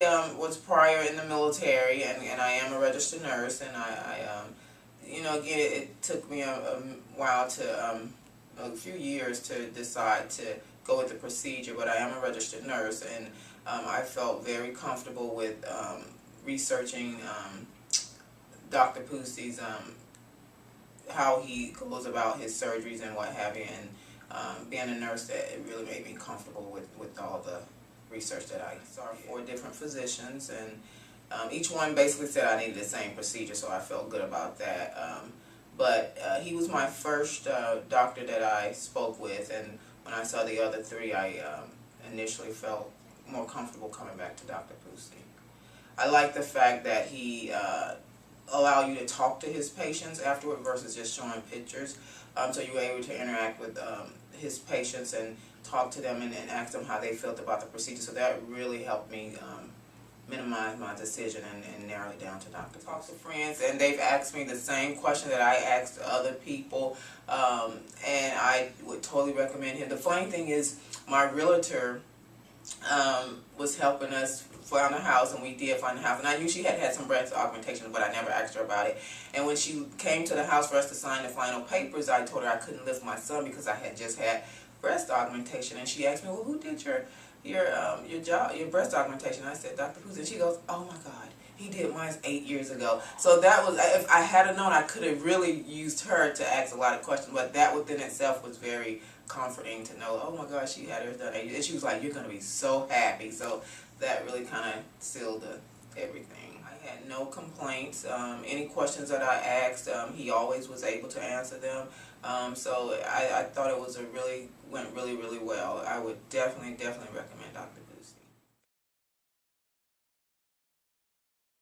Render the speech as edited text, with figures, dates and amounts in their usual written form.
Was prior in the military, and I am a registered nurse, and again, it took me a while a few years to decide to go with the procedure, but I am a registered nurse, and I felt very comfortable with researching Dr. Pusey's, how he goes about his surgeries and what have you, and being a nurse, that it really made me comfortable with all the research that I saw. 4 different physicians, and each one basically said I needed the same procedure, so I felt good about that. But he was my first doctor that I spoke with, and when I saw the other 3, I initially felt more comfortable coming back to Dr. Pusey. I like the fact that he allow you to talk to his patients afterward versus just showing pictures. So you were able to interact with his patients and talk to them and ask them how they felt about the procedure. So that really helped me minimize my decision and narrow it down to Dr. Talk to friends, and they've asked me the same question that I asked other people, and I would totally recommend him. The funny thing is, my realtor was helping us find a house, and we did find a house, and I knew she had some breast augmentation, but I never asked her about it. And when she came to the house for us to sign the final papers, I told her I couldn't lift my son because I had just had breast augmentation, and she asked me, well, who did your breast augmentation? I said, Dr. Pusey. And she goes, oh my God, he did mine 8 years ago. So that was, if I had known, I could have really used her to ask a lot of questions, but that within itself was very comforting to know, oh my gosh, she had hers done 8 years. And she was like, you're going to be so happy. So that really kind of sealed everything. I had no complaints. Any questions that I asked, he always was able to answer them. So I thought it went really, really well. I would definitely recommend Dr.